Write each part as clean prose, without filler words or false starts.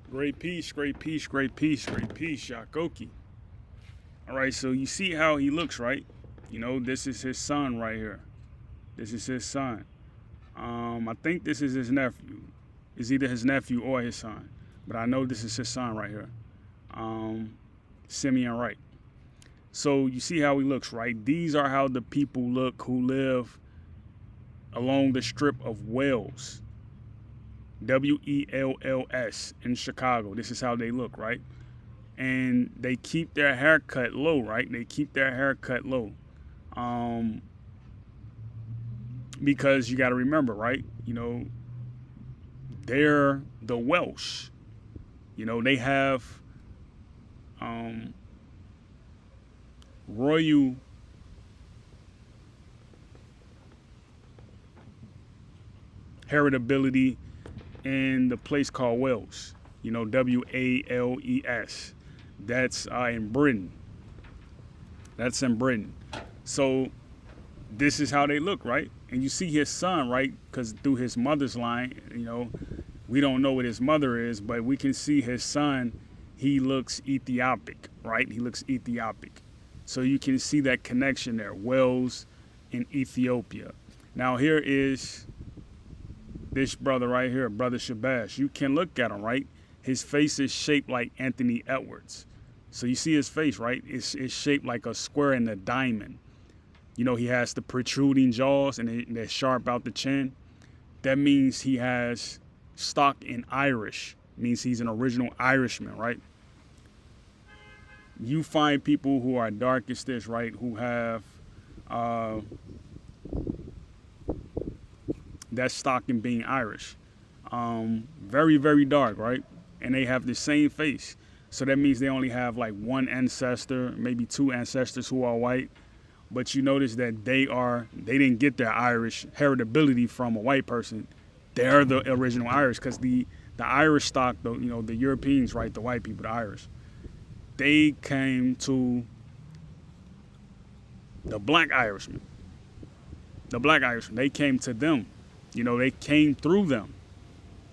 Great piece, great piece, great piece, great piece, Shakoki. All right, so you see how he looks, right? You know, this is his son right here. This is his son. I think this is his nephew. It's either his nephew or his son, but I know this is his son right here. Um, Simeon Wright. So you see how he looks, right? These are how the people look who live along the strip of Wells, Wells in Chicago. This is how they look, right? And they keep their hair cut low, right? They keep their hair cut low. Um, because you got to remember, right? You know, they're the Welsh. You know, they have um, royal heritability in the place called Wales. You know, Wales. That's in Britain. That's in Britain. So this is how they look, right? And you see his son, right? Because through his mother's line, you know, we don't know what his mother is, but we can see his son. He looks Ethiopic, right? He looks Ethiopic. So you can see that connection there, Wales and Ethiopia. Now here is this brother right here, Brother Shabazz. You can look at him, right? His face is shaped like Anthony Edwards. So you see his face, right? It's shaped like a square and a diamond. You know, he has the protruding jaws and they're sharp out the chin. That means he has stock in Irish. Means he's an original Irishman, right? You find people who are dark as this, right? Who have that stock in being Irish. Very, very dark, right? And they have the same face. So that means they only have like one ancestor, maybe two ancestors who are white. But you notice that they didn't get their Irish heritability from a white person. They're the original Irish because the Irish stock, the Europeans, right, the white people, the Irish, they came to the black Irishmen. The black Irishmen, they came to them. You know, they came through them.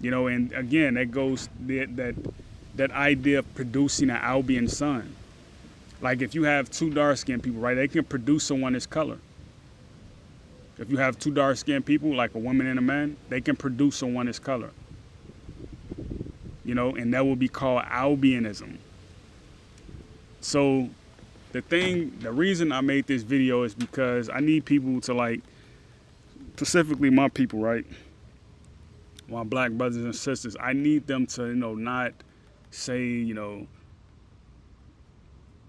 You know, and again, that goes that idea of producing an Albion son. Like if you have two dark-skinned people, right, they can produce someone that's color. If you have two dark-skinned people, like a woman and a man, they can produce someone that's color. You know, and that will be called Albionism. So the reason I made this video is because I need people to, like, specifically my people, right? My black brothers and sisters, I need them to, not say,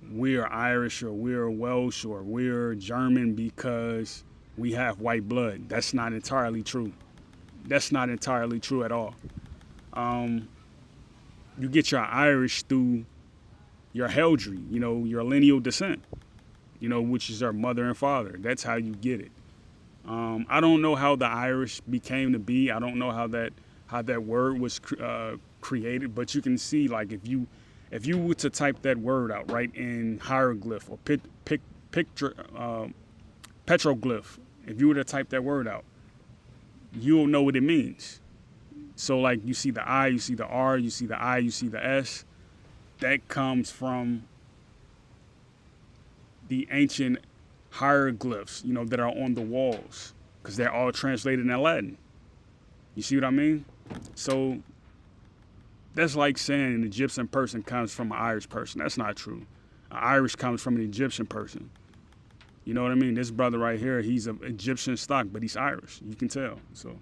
we're Irish or we're Welsh or we're German because we have white blood. That's not entirely true. That's not entirely true at all. You get your Irish through your heraldry, your lineal descent, which is our mother and father. That's how you get it. I don't know how the Irish became to be. I don't know how that word was created, but you can see, like, if you were to type that word out, right, in hieroglyph or petroglyph, if you were to type that word out, you'll know what it means. So, like, you see the I, you see the R, you see the I, you see the S. That comes from the ancient hieroglyphs, that are on the walls, because they're all translated in Latin. You see what I mean? So that's like saying an Egyptian person comes from an Irish person. That's not true. An Irish comes from an Egyptian person. You know what I mean? This brother right here, he's of Egyptian stock, but he's Irish. You can tell. So,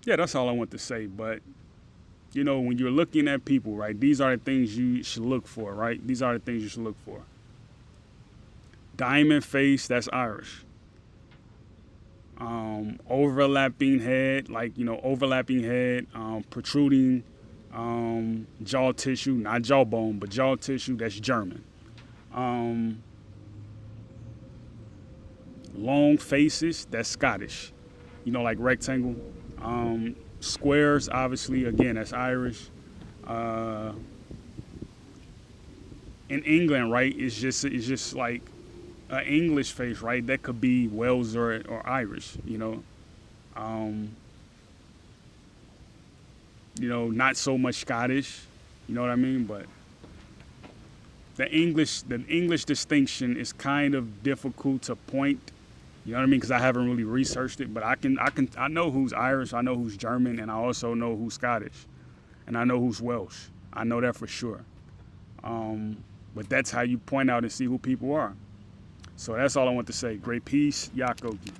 yeah, that's all I want to say. But, when you're looking at people, right, these are the things you should look for, right? These are the things you should look for. Diamond face, that's Irish. Overlapping head, protruding jaw tissue, not jawbone, but jaw tissue, that's German. Long faces, that's Scottish. Like rectangle. Squares, obviously, again, that's Irish. In England, right, it's just like an English face, right? That could be Wales or Irish, not so much Scottish. You know what I mean? But the English distinction is kind of difficult to point. You know what I mean? Because I haven't really researched it, but I know who's Irish, I know who's German, and I also know who's Scottish, and I know who's Welsh. I know that for sure. But that's how you point out and see who people are. So that's all I want to say. Great peace, Yakoki.